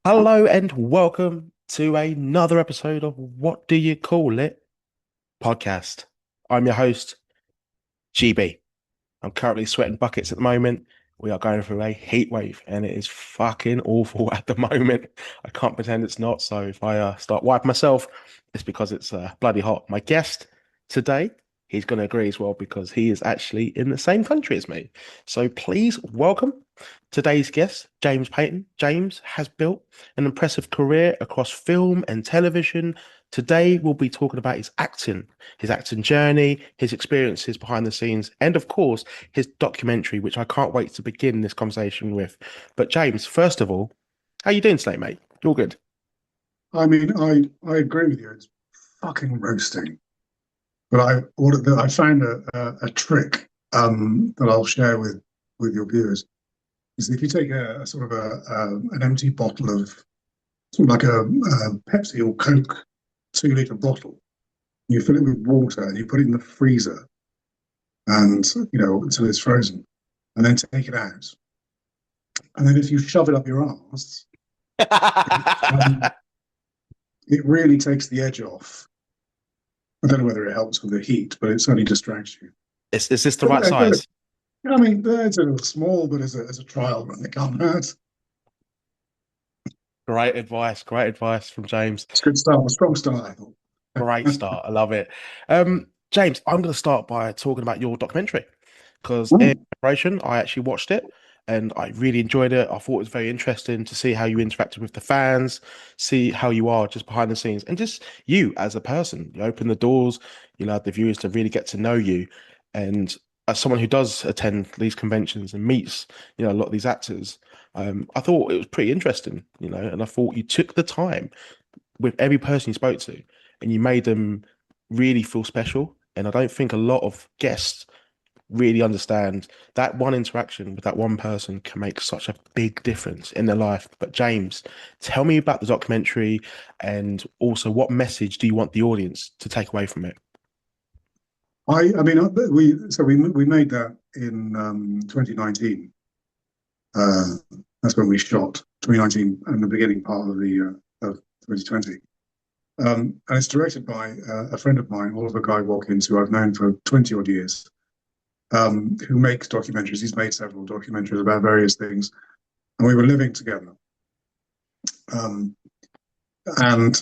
Hello and welcome to another episode of What Do You Call It podcast. I'm your host, GB. I'm currently sweating buckets at the moment. We are going through a heat wave and it is fucking awful at the moment. I can't pretend it's not. So if I start wiping myself, it's because it's bloody hot. My guest today, he's going to agree as well because he is actually in the same country as me. So please welcome today's guest, James Payton. James has built an impressive career across film and television. Today, we'll be talking about his acting journey, his experiences behind the scenes, and of course, his documentary, which I can't wait to begin this conversation with. But James, first of all, how you doing today, mate? You're good. I agree with you. It's fucking roasting. But I found a trick that I'll share with your viewers is if you take a sort of an empty bottle of sort of like a Pepsi or Coke 2 liter bottle, you fill it with water and you put it in the freezer and until it's frozen, and then take it out. And then if you shove it up your arse, um, it really takes the edge off. I don't know whether it helps with the heat, but it certainly distracts you. Is this the But right size? I mean, it's a little small, but as a trial run, it can't hurt. Great advice. Great advice from James. It's a good start, a strong start, I thought. Great start. I love it. James, I'm going to start by talking about your documentary because in Mm. preparation, I actually watched it and I really enjoyed it. I thought it was very interesting to see how you interacted with the fans, see how you are just behind the scenes, and just you as a person. You open the doors, you allow the viewers to really get to know you. And as someone who does attend these conventions and meets, a lot of these actors, I thought it was pretty interesting, and I thought you took the time with every person you spoke to and you made them really feel special. And I don't think a lot of guests really understand that one interaction with that one person can make such a big difference in their life. But James, tell me about the documentary and also what message do you want the audience to take away from it? I mean, we made that in 2019. Uh, that's when we shot 2019 and the beginning part of the of 2020. And it's directed by a friend of mine, Oliver Guy Watkins, who I've known for 20 odd years, who makes documentaries. He's made several documentaries about various things, and we were living together. Um, and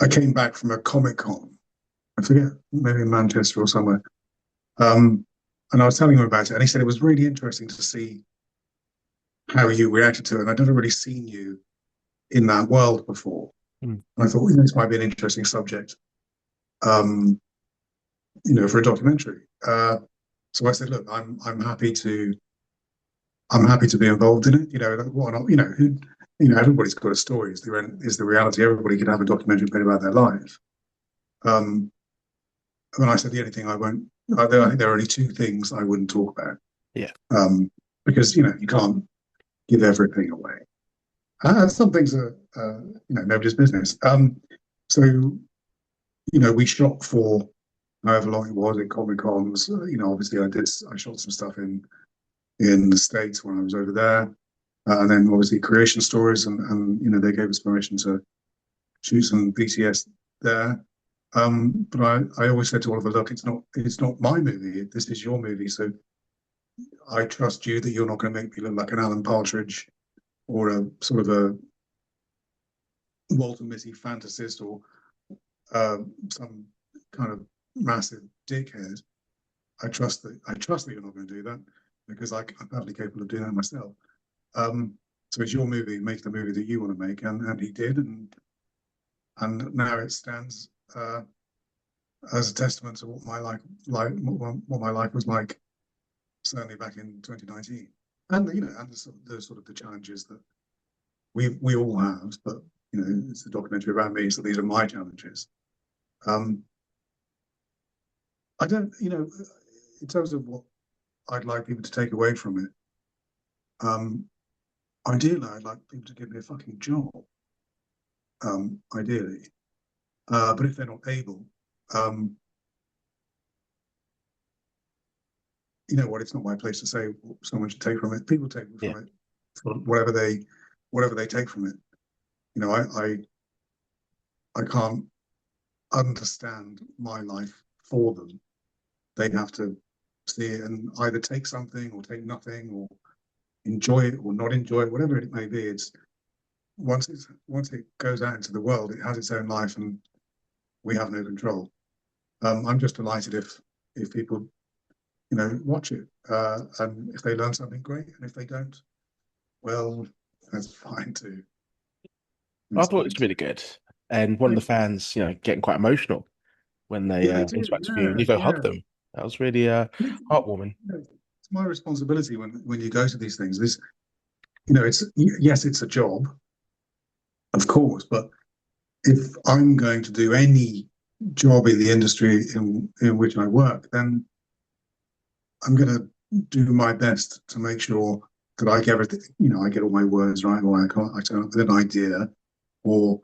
I came back from a Comic Con. I forget, maybe in Manchester or somewhere. Um, and I was telling him about it, and he said it was really interesting to see how you reacted to it. And I'd never really seen you in that world before. Mm. And I thought, this might be an interesting subject, um, for a documentary. So I said, look, I'm happy to be involved in it. Why not? Everybody's got a story. Is the reality. Everybody could have a documentary made about their life. Um, and I said the only thing I won't. I think there are only two things I wouldn't talk about, Yeah. um, because you can't give everything away. Some things are nobody's business. So we shot for however long it was in Comic Cons. Obviously I shot some stuff in the States when I was over there, and then obviously creation stories, and they gave us permission to shoot some BTS there. But I always said to Oliver, look, it's not my movie. This is your movie, so I trust you that you're not going to make me look like an Alan Partridge or a sort of a Walter Mitty fantasist or some kind of massive dickhead. I trust that you're not going to do that because I'm perfectly capable of doing that myself. Um, so it's your movie, make the movie that you want to make, and he did, and now it stands as a testament to what my life what my life was like, certainly back in 2019, and the challenges that we all have, but it's a documentary about me, so these are my challenges. Um, I don't, in terms of what I'd like people to take away from it, um, ideally, I'd like people to give me a fucking job, ideally. But if they're not able, um, you know what? It's not my place to say what someone should take from it. People take Yeah. from it for whatever they take from it. You know, I can't understand my life for them. They have to see it and either take something or take nothing or enjoy it or not enjoy it, whatever it may be. It's once it goes out into the world, it has its own life and we have no control. I'm just delighted if people, you know, watch it. And if they learn something, great. And if they don't, well, that's fine too. I That's thought fine it's too. really good. And one of the fans, getting quite emotional when they Yeah, they do. interact with you and Yeah, you go hug yeah. them. That was really heartwarming. It's my responsibility when you go to these things. This, it's yes, it's a job, of course, but if I'm going to do any job in the industry in which I work, then I'm going to do my best to make sure that I get everything, I get all my words right, or I turn up with an idea, or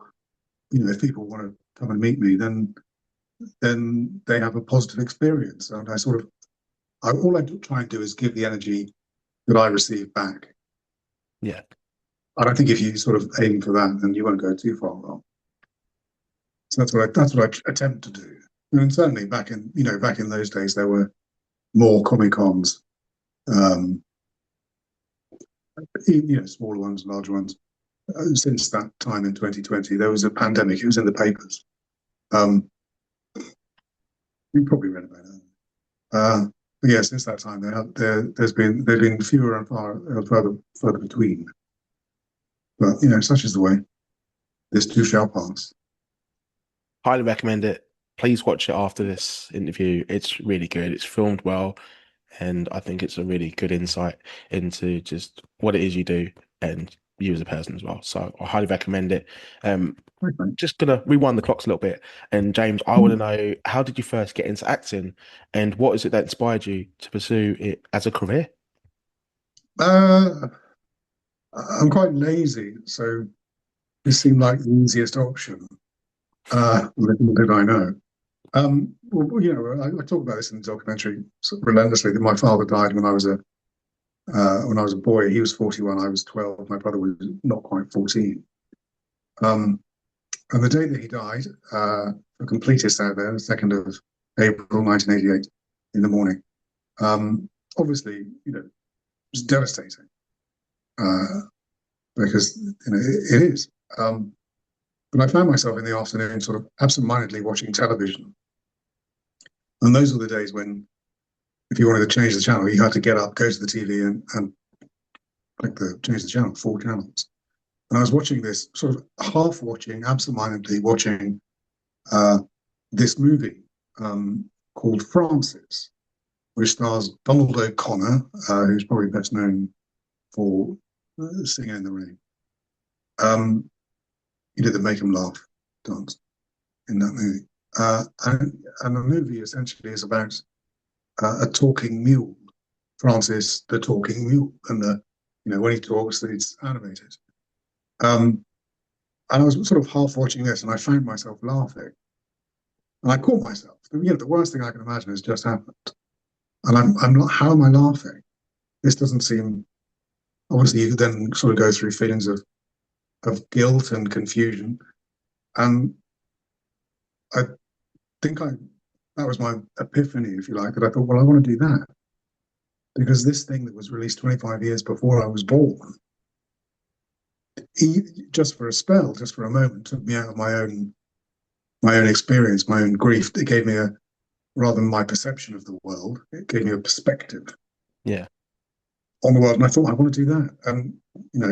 if people want to come and meet me, then they have a positive experience, and all I try and do is give the energy that I receive back. Yeah. I don't think if you sort of aim for that, then you won't go too far wrong. So that's what I attempt to do. And certainly back in those days, there were more Comic Cons, um, smaller ones, larger ones. Since that time in 2020, there was a pandemic. It was in the papers. Um, you probably read about it. But yeah, since that time, there's been fewer and further between. But such is the way. This too shall pass. Highly recommend it. Please watch it after this interview. It's really good. It's filmed well, and I think it's a really good insight into just what it is you do and you as a person as well. So I highly recommend it. Um, Okay. just gonna rewind the clocks a little bit. And James, I want to know, how did you first get into acting, and what is it that inspired you to pursue it as a career? Uh, I'm quite lazy, so this seemed like the easiest option. Little did I know. Well, I talk about this in the documentary sort of relentlessly. That my father died when I was a boy. He was 41. I was 12. My brother was not quite 14. Um, and the day that he died, for completest out there, the 2nd of April, 1988, in the morning. Obviously, it was devastating uh, because it is. But I found myself in the afternoon, sort of absent-mindedly watching television, and those were the days when, if you wanted to change the channel, you had to get up, go to the TV, and click the change the channel, 4 channels. And I was watching this, sort of half watching, absent-mindedly watching uh, this movie called Francis, which stars Donald O'Connor, who's probably best known for Singing in the Rain. He did the Make 'Em Laugh dance in that movie. And the movie essentially is about a talking mule, Francis the talking mule, and when he talks, it's animated. Um, and I was sort of half watching this, and I found myself laughing, and I caught myself. The worst thing I can imagine has just happened, and I'm not. How am I laughing? This doesn't seem. Obviously, you then sort of go through feelings of guilt and confusion, and I think that was my epiphany, if you like. That I thought, well, I want to do that because this thing that was released 25 years before I was born, he just for a spell, just for a moment, took me out of my own experience, my own grief. It gave me rather than my perception of the world, it gave me a perspective Yeah. on the world. And I thought, I want to do that. And,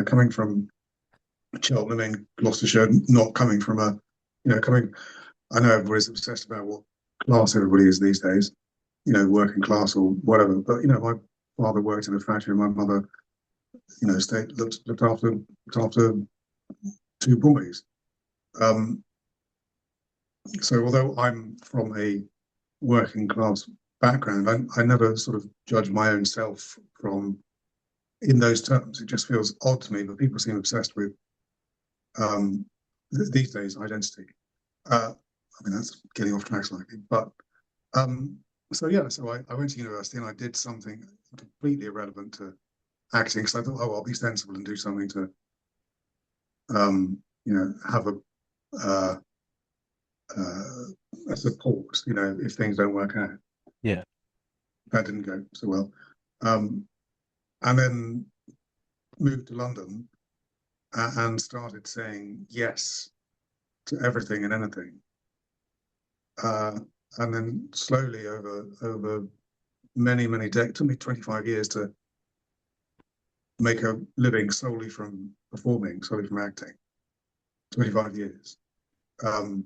coming from Cheltenham in Gloucestershire, not coming from I know everybody's obsessed about what class everybody is these days, working class or whatever. But, my father worked in a factory, and my mother, looked after 2 boys. Um, so although I'm from a working class background, I never sort of judge my own self from in those terms. It just feels odd to me, but people seem obsessed with um, these days identity. That's getting off track slightly, but um, so yeah, so I went to university and I did something completely irrelevant to acting because I thought, oh, I'll be sensible and do something to have uh, a support, if things don't work out. Yeah. That didn't go so well. Um, and then moved to London and started saying yes to everything and anything. And then slowly over many decades, it took me 25 years to make a living solely from performing, solely from acting. 25 years. Um,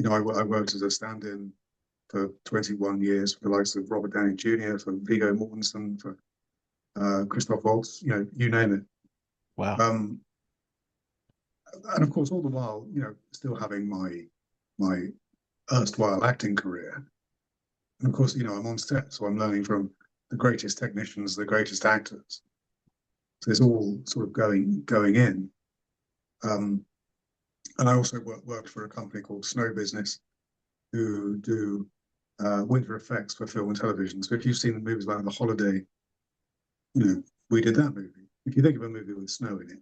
I worked as a stand-in for 21 years for the likes of Robert Downey Jr., for Viggo Mortensen, for Christoph Waltz, you name it. Wow. And of course, all the while, still having my erstwhile acting career. And of course, I'm on set, so I'm learning from the greatest technicians, the greatest actors. So it's all sort of going in. And I also worked for a company called Snow Business, who do winter effects for film and television. So if you've seen the movies like The Holiday, we did that movie. If you think of a movie with snow in it,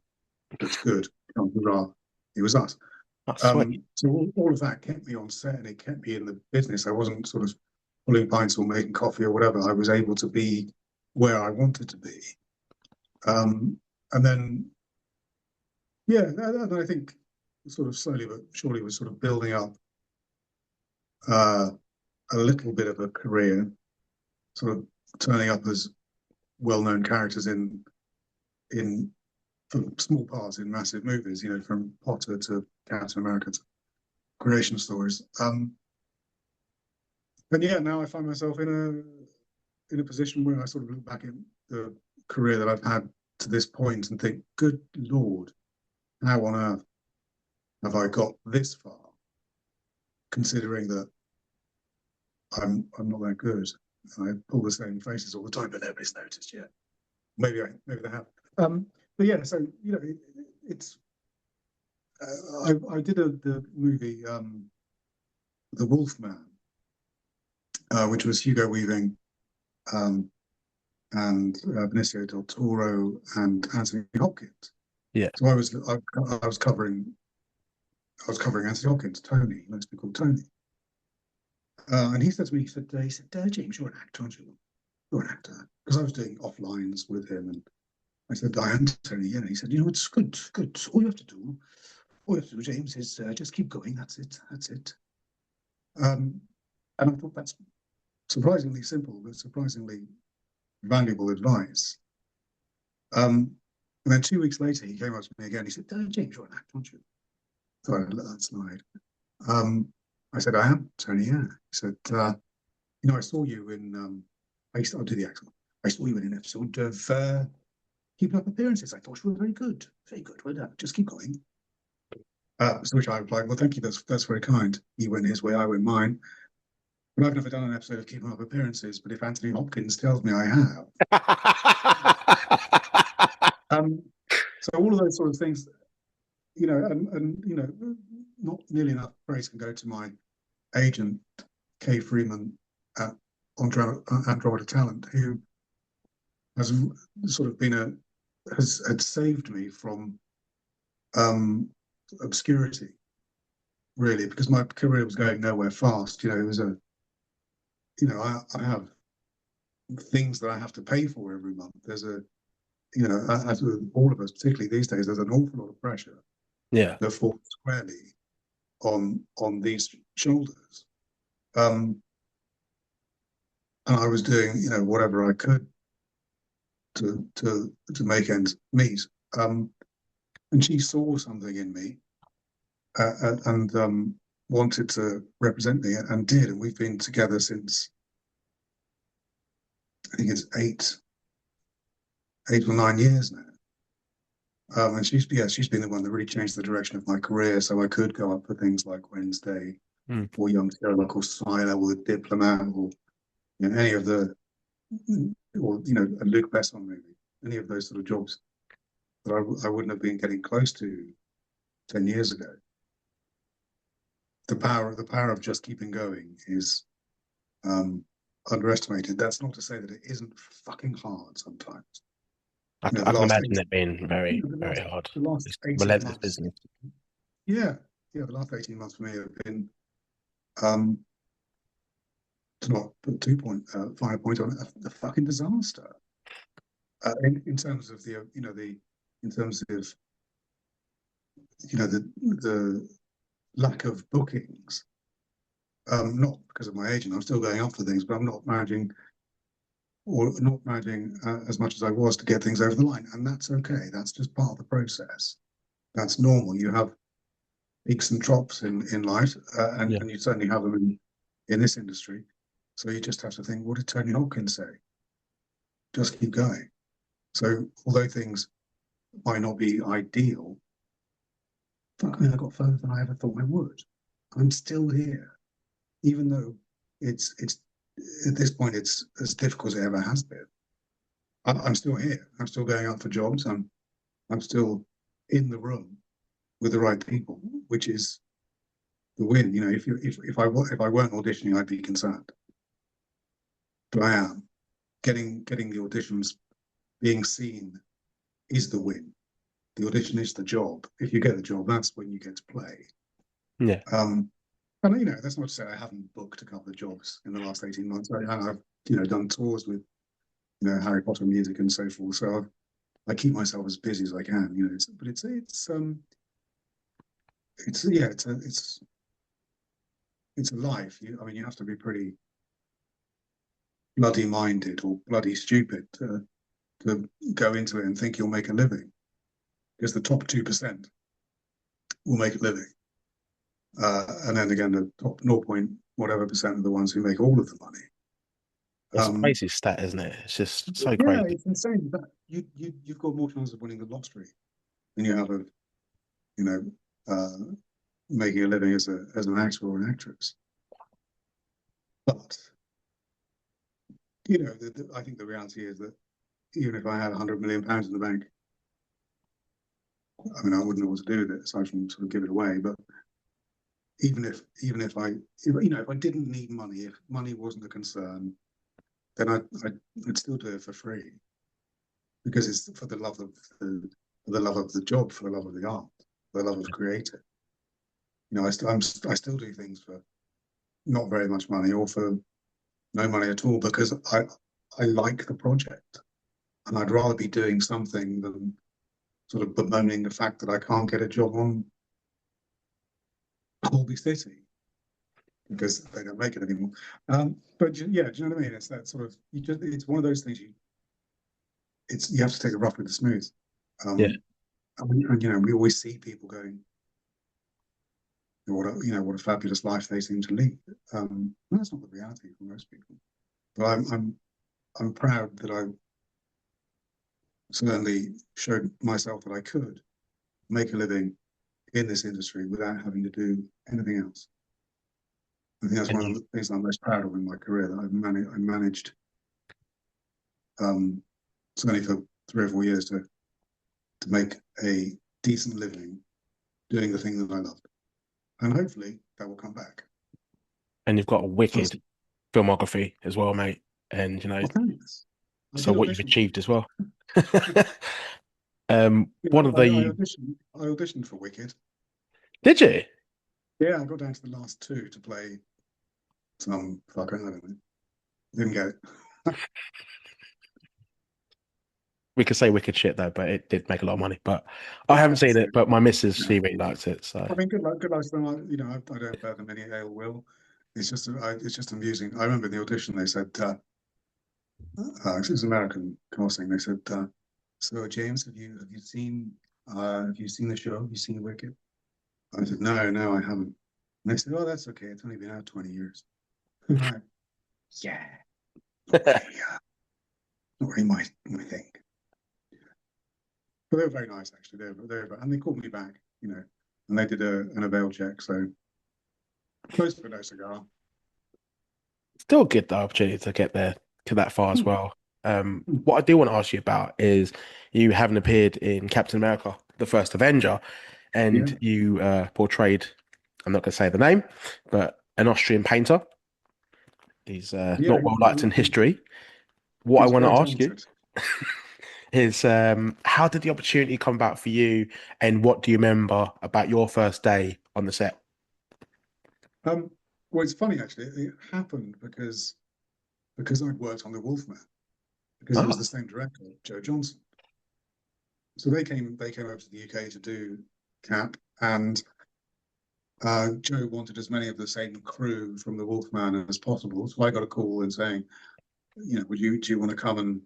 that's good. It was us. That's sweet. So all of that kept me on set and it kept me in the business. I wasn't sort of pulling pints or making coffee or whatever. I was able to be where I wanted to be. And then, yeah, and I think sort of slowly but surely was sort of building up a little bit of a career, sort of turning up as well-known characters in for small parts in massive movies, from Potter to Captain America to creation stories. And yeah, now I find myself in a position where I sort of look back at the career that I've had to this point and think, good Lord, how on earth have I got this far? Considering that I'm not that good. I pull the same faces all the time, but nobody's noticed yet. Maybe they have. But yeah, so it's. I did the movie The Wolfman, which was Hugo Weaving, and Benicio del Toro and Anthony Hopkins. Yeah. So I was covering Anthony Hopkins, Tony, he likes to be called Tony. And he said to me, he said, James, you're an actor, aren't you? You're an actor. Because I was doing offlines with him, and I said, I am Tony, yeah. And he said, it's good. All you have to do, James, is just keep going. That's it. And I thought that's surprisingly simple, but surprisingly valuable advice. And then 2 weeks later, he came up to me again. He said, James, you're an actor, aren't you? So I let that slide. I said, I am, Tony, yeah. He said, I saw you in, I'll do the accent. I saw you in an episode of Keeping Up Appearances. I thought you were very good. Very good. Well done. Just keep going. So which I replied, well, thank you. That's very kind. He went his way, I went mine. But I've never done an episode of Keeping Up Appearances. But if Anthony Hopkins tells me I have, so all of those sort of things, and not nearly enough praise can go to my agent, Kay Freeman at Andromeda Talent, who has sort of had saved me from obscurity, really, because my career was going nowhere fast. It was I have things that I have to pay for every month. There's as with all of us, particularly these days, there's an awful lot of pressure that falls squarely on these shoulders. And I was doing, whatever I could to make ends meet. And she saw something in me and wanted to represent me and did. And we've been together since, I think it's eight or 9 years now. And she's been the one that really changed the direction of my career, so I could go up for things like Wednesday or Young Sherlock or Silo or The Diplomat or any of the or a Luc Besson movie, any of those sort of jobs that I wouldn't have been getting close to 10 years ago. The power of just keeping going is underestimated. That's not to say that it isn't fucking hard sometimes. You know, I the can last imagine it being you very, know, the very last hard. the last It's 18 relentless months. business. Yeah, yeah, the last 18 months for me have been um to not put 5 point on it, a fucking disaster. In terms of the in terms of the lack of bookings. Not because of my agent, I'm still going up for things, but I'm not managing or not managing as much as I was to get things over the line, and that's okay. That's just part of the process. That's normal. You have peaks and troughs in life, Yeah. and you certainly have them in this industry. So you just have to think, what did Tony Hopkins say? Just keep going. So although things might not be ideal, fuck me, I got further than I ever thought I would. I'm still here, even though it's at this point it's as difficult as it ever has been. I'm still here. I'm still going out for jobs. I'm still in the room with the right people, which is the win. You know, if I weren't auditioning, I'd be concerned, but I am. Getting the auditions, being seen is the win. The audition is the job. If you get the job, that's when you get to play. Yeah. Um, and you know, that's not to say I haven't booked a couple of jobs in the last 18 months. And I've done tours with Harry Potter music and so forth. So I keep myself as busy as I can. You know, but it's yeah, it's a life. I mean, you have to be pretty bloody minded or bloody stupid to go into it and think you'll make a living, because the top 2% will make a living, and then again the top 0 point whatever percent are the ones who make all of the money. It's a Um, crazy stat, isn't it? It's just so yeah, crazy. it's insane. That you've got more chance of winning the lottery than you have of you know uh, making a living as an actor or an actress. But I think the reality is that even if I had £100 million in the bank, I mean, I wouldn't know what to do with it aside from sort of give it away. But even if if I didn't need money, if money wasn't a concern, then I'd still do it for free, because it's for the love of for the love of the job, for the love of the art, for the love of creating. I still do things for not very much money or for no money at all, because I like the project, and I'd rather be doing something than sort of bemoaning the fact that I can't get a job on Holby City because they don't make it anymore. But yeah, do you know what I mean? It's that sort of it's one of those things you have to take the rough with the smooth. Yeah. And we always see people going, what a fabulous life they seem to lead. That's not the reality for most people. But I'm proud that I certainly showed myself that I could make a living in this industry without having to do anything else. I think that's And one of you the things I'm most proud of in my career, that I managed, um, certainly for 3 or 4 years, to make a decent living doing the thing that I loved, and hopefully that will come back. and you've got a That's, wicked filmography as well, mate. And well, thanks. I so did what you've audition. achieved as well. Yeah, One of I the auditioned. I auditioned for Wicked. did you? Yeah, I got down to the last two to play some fucker. I don't know. Didn't get it. We could say wicked shit though, but it did make a lot of money. But I Yeah, haven't seen so, it. But my missus, yeah. she really likes it. So I mean, good luck. Good luck to them. I don't bear them any ill will. It's just amusing. I remember in the audition they said, it was American casting. They said, "So James, have you seen the show? Have you seen Wicked?" I said, "No, no, I haven't." And they said, "Oh, that's okay. It's only been out 20 years." And I, yeah, not really, not really my thing. But they were very nice, actually. And they called me back, and they did an avail check. So close for no cigar. still get the opportunity to get there to that far as Hmm, well. hmm. What I do want to ask you about is you haven't appeared in Captain America, the First Avenger, Yeah, and you portrayed, I'm not going to say the name, but an Austrian painter. He's yeah. not well liked in history. What I He's want to very ask you, talented. is how did the opportunity come about for you, and what do you remember about your first day on the set? Um, well, it's funny actually. It happened because I'd worked on The Wolfman because it was Oh, the same director, Joe Johnson. So they came over to the UK to do Cap, and Joe wanted as many of the same crew from The Wolfman as possible. So I got a call and saying, do you want to come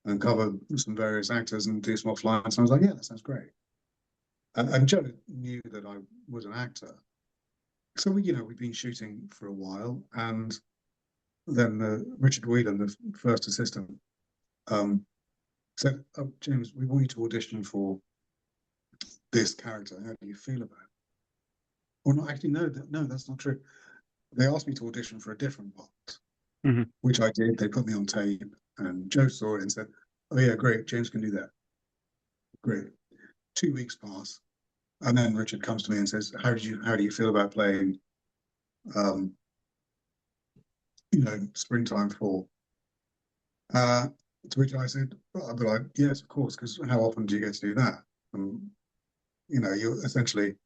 and cover some various actors and do some offlines? And I was like, yeah, that sounds great. And Joe knew that I was an actor, so we'd been shooting for a while, and then Richard Whelan, the first assistant, um, said, "Oh, James, we want you to audition for this character. How do you feel about it?" Well, no, actually, no, that's not true. They asked me to audition for a different part, hmm. which I did. They put me on tape, and Joe saw it and said, "Oh yeah, great, James can do that. Great." 2 weeks pass, and then Richard comes to me and says, "How do you feel about playing, um, Springtime Fall?" Uh, to which I said, well, I'd be like, "Yes, of course, because how often do you get to do that?" Um, you're essentially,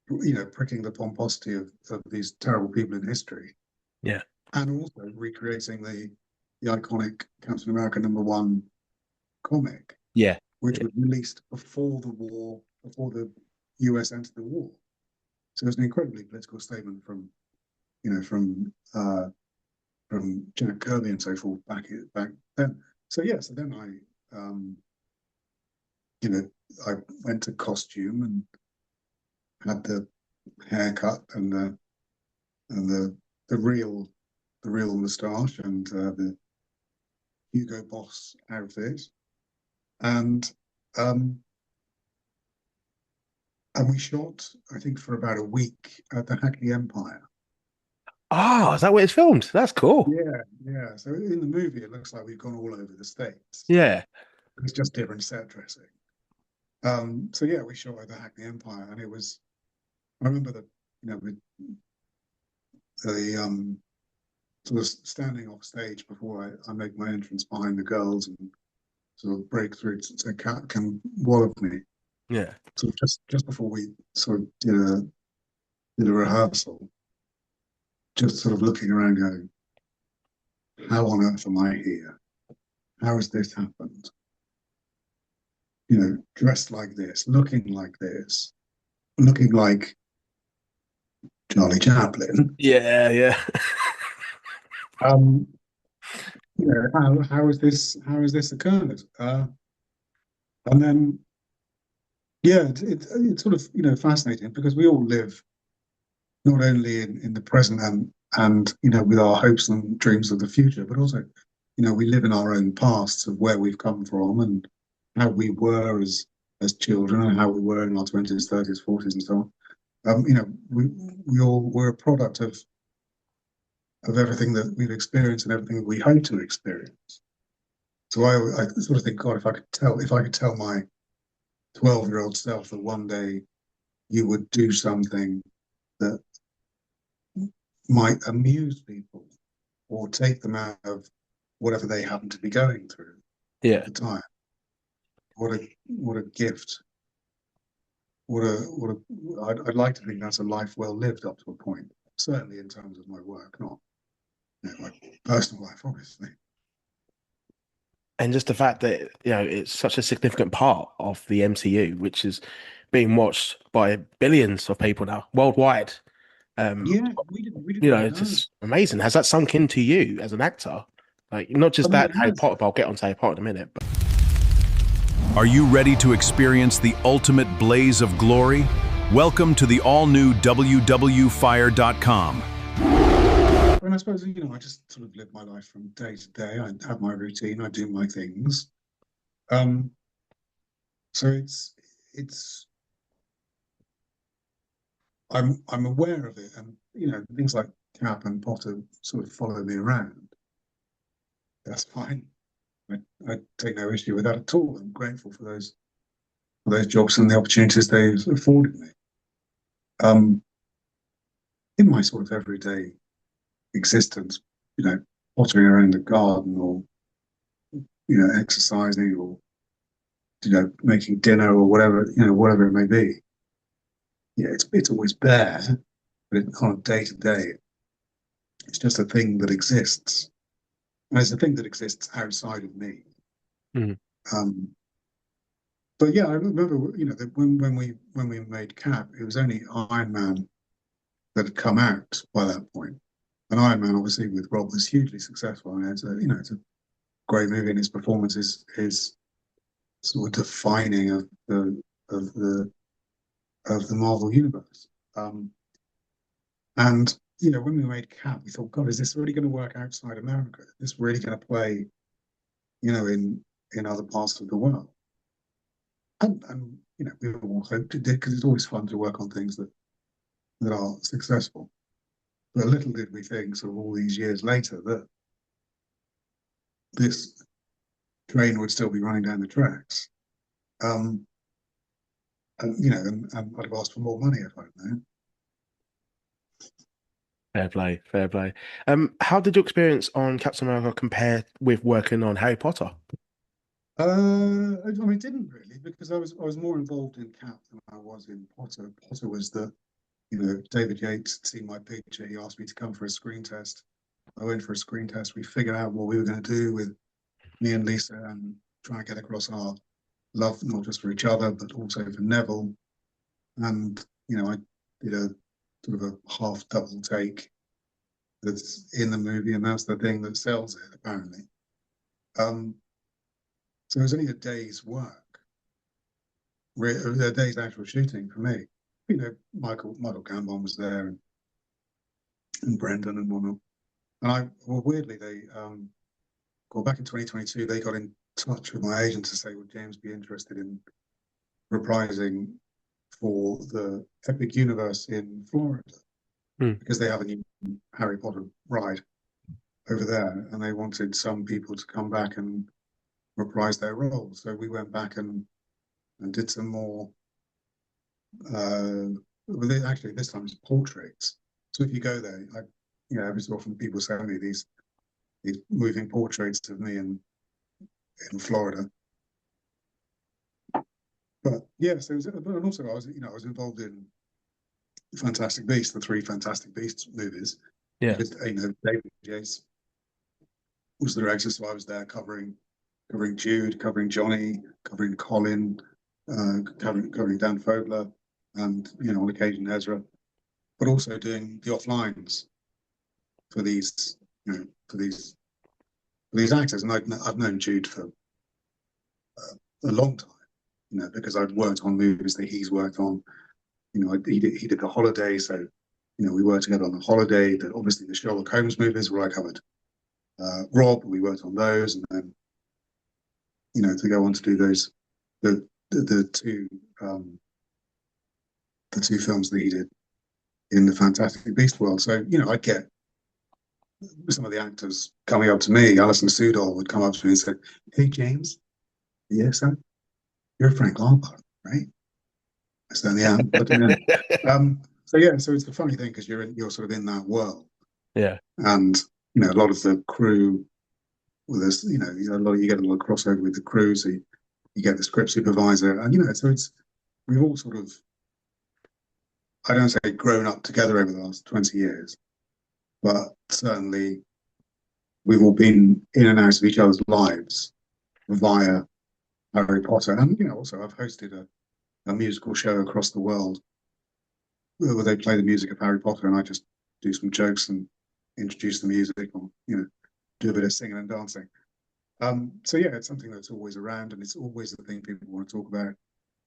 pricking the pomposity of these terrible people in history, Yeah, and also recreating the iconic Captain America #1 comic, yeah, which yeah, was released before the war, before the US entered the war. So it was an incredibly political statement from Jack Kirby and so forth back then. So then you know, I went to costume and had the haircut and the real moustache and the Hugo Boss outfit, and um, and we shot, I think, for about a week at the Hackney Empire. oh, is that where it's filmed? That's cool. Yeah. So in the movie, it looks like we've gone all over the States. Yeah. It's just different set dressing. So yeah, we shot at the Hackney Empire, and it was. I remember with the sort of standing off stage before I make my entrance behind the girls and sort of break through to say, can wallop me. Yeah. Sort of just before we sort of did a rehearsal, just sort of looking around, going, how on earth am I here? How has this happened? Dressed like this, looking like Charlie Chaplin. Yeah, yeah. Um, how has this occurred? And then yeah, it's sort of fascinating because we all live not only in the present and with our hopes and dreams of the future, but also we live in our own pasts of where we've come from and how we were as children and how we were in our 20s, 30s, 40s, and so on. We're a product of everything that we've experienced and everything that we hope to experience. So I sort of think, God, if I could tell my 12-year-old self that one day you would do something that might amuse people or take them out of whatever they happen to be going through at Yeah. the time. What a gift. I'd like to think that's a life well lived up to a point. Certainly in terms of my work, not my personal life, obviously. And just the fact that, it's such a significant part of the MCU, which is being watched by billions of people now worldwide. Um, Yeah, we didn't even it's know. just amazing. Has that sunk into you as an actor? Like, not I just mean, that it Harry has. Potter, but I'll get onto Harry Potter in a minute. But Are you ready to experience the ultimate blaze of glory? Welcome to the all-new wwfire.com. And I suppose I just sort of live my life from day to day. I have my routine. I do my things. Um, so it's I'm aware of it, and things like Cap and Potter sort of follow me around. That's fine. I take no issue with that at all. I'm grateful for those jobs and the opportunities they've afforded me. Um, in my sort of everyday existence, pottering around the garden or exercising or making dinner or whatever, whatever it may be. Yeah, it's always there, but on a day to day, it's just a thing that exists, and it's a thing that exists outside of me. Mm. Um, but yeah, I remember, that when we made Cap, it was only Iron Man that had come out by that point. And Iron Man, obviously, with Rob, was hugely successful, and it's a great movie, and his performance is sort of defining of the of the Marvel universe. And when we made Cap, we thought, God, is this really going to work outside America? Is this really going to play, in other parts of the world? And we all hoped it did, because it's always fun to work on things that are successful. But little did we think, sort of all these years later, that this train would still be running down the tracks. And I'd have asked for more money if I'd known. Fair play, fair play. How did your experience on Captain America compare with working on Harry Potter? I mean, it didn't really, because I was more involved in Cap than I was in Potter. Potter was David Yates had seen my picture. He asked me to come for a screen test. I went for a screen test. We figured out what we were going to do with me and Lisa, and try and get across our love, not just for each other, but also for Neville. And, I did a sort of a half double take that's in the movie, and that's the thing that sells it, apparently. So it was only a day's work, a day's actual shooting for me. Michael Gambon was there, and Brendan and whatnot. And weirdly, they back in 2022, they got in touch with my agent to say, would James be interested in reprising for the Epic Universe in Florida? Because they have a new Harry Potter ride over there, and they wanted some people to come back and reprise their roles. So we went back and did some more. Actually, this time it's portraits. So if you go there, every so often people send me these moving portraits of me in Florida. But yeah, so but also I was involved in Fantastic Beasts, the 3 Fantastic Beasts movies. Yeah. Because, David Yates was the director, so I was there covering Jude, covering Johnny, covering Colin, covering Dan Fogler, and on occasion Ezra, but also doing the offlines for these actors. And I've known Jude for a long time, because I'd worked on movies that he's worked on. He did The Holiday, so we worked together on The Holiday. Obviously the Sherlock Holmes movies where I covered Rob. We worked on those, and then to go on to do those the two films that he did in the Fantastic Beast world. So I'd get some of the actors coming up to me. Alison Sudol would come up to me and say, "Hey James, yes, sir, you're Frank Longbottom, right?" I certainly am. But so it's the funny thing, because you're sort of in that world. Yeah. And a lot of the crew with this, you get a lot of crossover with the crew, so you get the script supervisor, and so we've all sort of, I don't say grown up together over the last 20 years, but certainly we've all been in and out of each other's lives via Harry Potter. And also I've hosted a musical show across the world where they play the music of Harry Potter, and I just do some jokes and introduce the music, or do a bit of singing and dancing. So yeah, it's something that's always around, and it's always the thing people want to talk about.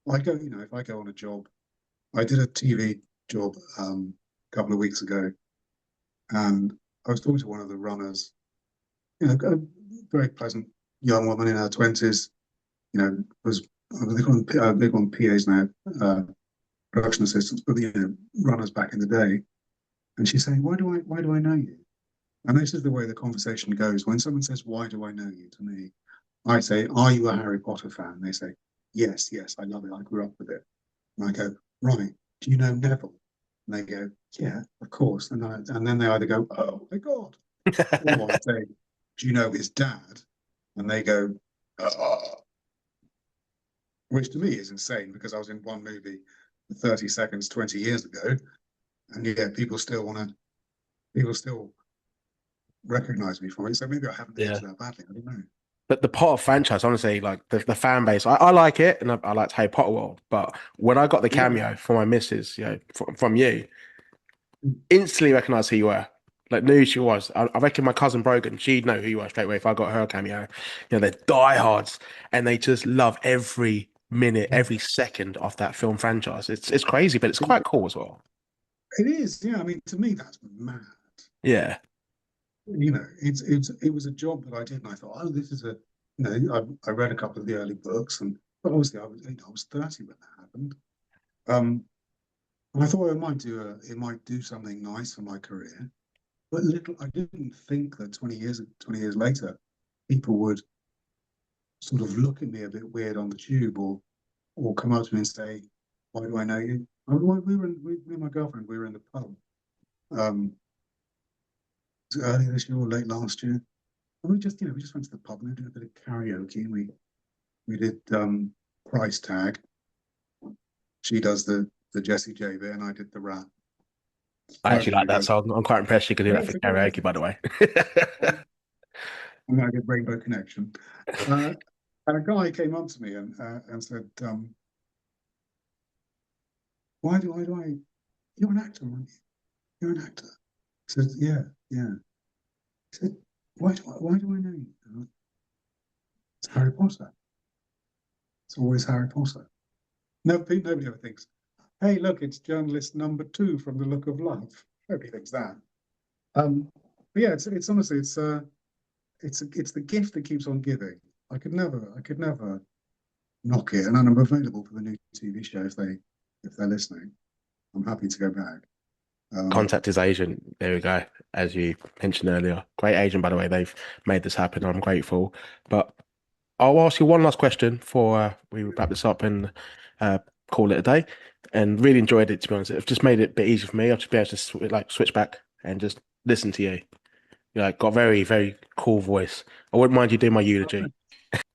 If I go on a job, I did a TV job a couple of weeks ago, and I was talking to one of the runners, a very pleasant young woman in her 20s, was they're on PAs now, production assistants, but runners back in the day. And she's saying, why do I know you? And this is the way the conversation goes. When someone says, "Why do I know you?" to me, I say, "Are you a Harry Potter fan?" They say, yes, I love it. I grew up with it. And I go, "Right, do you know Neville?" And they go, "Yeah, of course." And then they either go, "Oh my God," or I say, "Do you know his dad?" And they go, uh, which to me is insane because I was in one movie for 30 seconds 20 years ago, and yet people still recognize me from it. So maybe I haven't Yeah. aged that badly. I don't know. But the Potter franchise, honestly, like the fan base, I like it, and I liked Harry Potter world. But when I got the Yeah. cameo for my missus, from you, instantly recognized who you were. Like knew who she was. I reckon my cousin Brogan, she'd know who you were straight away if I got her cameo. They're diehards, and they just love every minute, every second of that film franchise. It's crazy, but it's quite cool as well. It is, yeah. I mean, to me, that's mad. Yeah, It was a job that I did, and I thought, oh, this is I read a couple of the early books, but obviously I was 30 when that happened. Um, and I thought it might do something nice for my career. But I didn't think that 20 years later, people would sort of look at me a bit weird on the tube, or come up to me and say, "Why do I know you?" Me and my girlfriend, we were in the pub. Um, was it early this year or late last year? And we just went to the pub and we did a bit of karaoke. And we did price tag. She does the Jessie J bit, and I did the rap. I actually Hoping like to that go. song. I'm quite impressed you could do Yeah, that for it's a good karaoke, record. by the way. I'm gonna get Rainbow Connection. Uh, and a guy came up to me and said, why do I? You're an actor, aren't you? You're an actor." I said, "Yeah, yeah." He said, why do I know you?" I went, "It's Harry Potter. It's always Harry Potter." Nobody ever thinks, "Hey, look, it's journalist number 2 from The Look of Love." Nobody thinks that. But yeah, it's honestly, it's the gift that keeps on giving. I could never knock it, and I'm available for the new TV show if they're listening. I'm happy to go back. Contact his agent. There we go. As you mentioned earlier, great agent, by the way. They've made this happen. I'm grateful. But I'll ask you one last question before we wrap this up and uh, call it a day. And really enjoyed it, to be honest. It's just made it a bit easier for me. I'll just be able to switch back and just listen to you. Got a very, very cool voice. I wouldn't mind you doing my eulogy.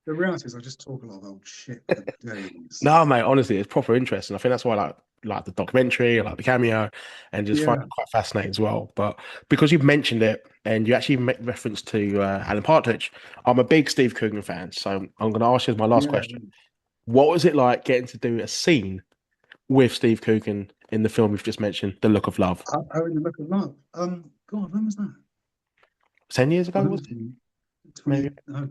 The reality is, I just talk a lot of old shit for days. No, mate, honestly, it's proper interesting. I think that's why I like the documentary, I like the cameo, and just find Yeah, it quite fascinating as well. But because you've mentioned it and you actually make reference to Alan Partridge, I'm a big Steve Coogan fan. So I'm going to ask you as my last yeah. question. What was it like getting to do a scene with Steve Coogan in the film you've just mentioned, The Look of Love? Oh, in The Look of Love. God, when was that? 10 years I ago, don't was know, it? 20, Maybe. no,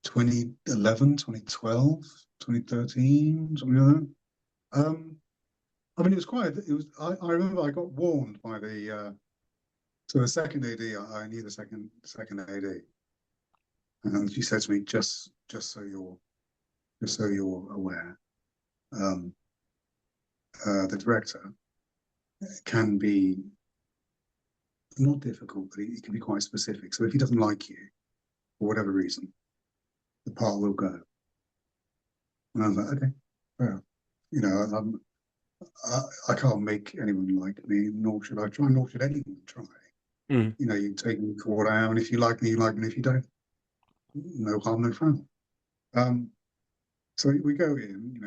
2011, 2012, 2013, something like that. I mean, I remember I got warned by the second AD. I knew the second AD, and she said to me, just so you're aware, um, the director can be not difficult, but he can be quite specific. So if he doesn't like you for whatever reason, the part will go. And I was like, okay, well, you know, I can't make anyone like me, nor should I try, nor should anyone try. Mm. You know, you take me for what I am, and if you like me, you like me. And if you don't, no harm, no foul. Um, so we go in,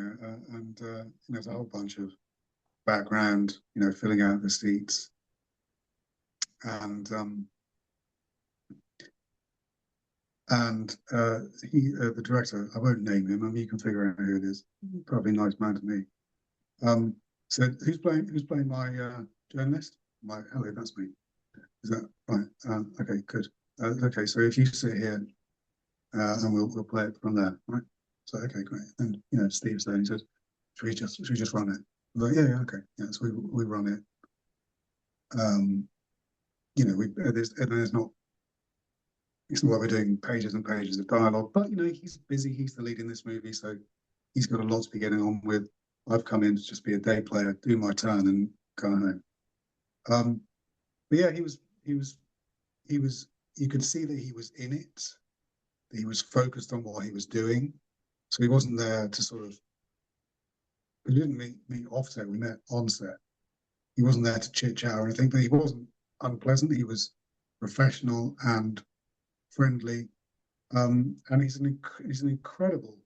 and there's a whole bunch of background, filling out the seats, and the director, I won't name him. I mean, you can figure out who it is. Probably a nice man to me. Said, who's playing my journalist? I'm like, hello, that's me. Is that right? Okay, good. Okay, so if you sit here, and we'll play it from there, right? So okay, great. And Steve's there. And he says, should we just run it? I'm like, yeah, okay, yeah. So we run it. There's not. It's not like we're doing pages and pages of dialogue, but he's busy. He's the lead in this movie, so he's got a lot to be getting on with. I've come in to just be a day player, do my turn, and go home. But yeah, he was. You could see that he was in it. That he was focused on what he was doing, so he wasn't there to sort of. We didn't meet off set. We met on set. He wasn't there to chit chat or anything, but he wasn't unpleasant. He was professional and friendly. And he's an incredible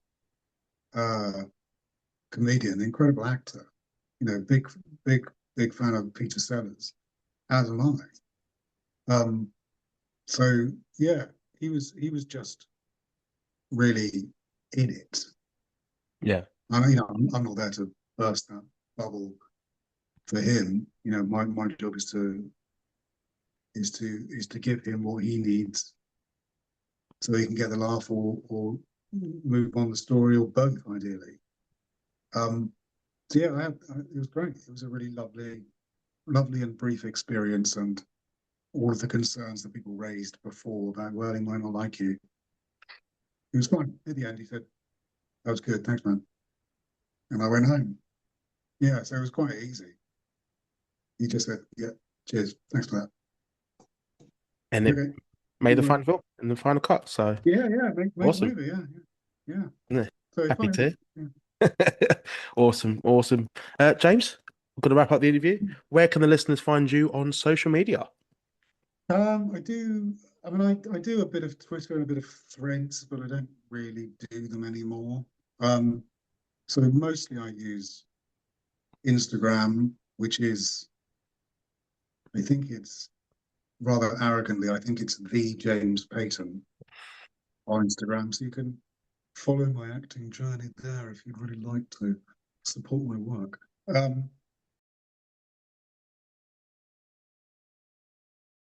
comedian, incredible actor. You know, big fan of Peter Sellers, as am I. So yeah, he was just really in it. Yeah. And I'm not there to burst that bubble for him. You know, my job is to give him what he needs so he can get the laugh or move on the story or both, ideally. So yeah, it was great. It was a really lovely and brief experience, and all of the concerns that people raised before about, well, he might not like you. It was fine. At the end, he said, "That was good, thanks, man," and I went home. Yeah, so it was quite easy. He just said, "Yeah, cheers, thanks for that." And it Okay. made the Yeah, final film and the final cut. So yeah, make a awesome. movie. Yeah, yeah. Yeah. So it's Happy fine, to. isn't it? Yeah. Awesome. Awesome. James, I'm going to wrap up the interview. Where can the listeners find you on social media? I do. I mean, I do a bit of Twitter and a bit of Threads, but I don't really do them anymore. So mostly I use Instagram, which is, I think it's rather arrogantly, I think it's the James Payton on Instagram. So you can follow my acting journey there if you'd really like to support my work.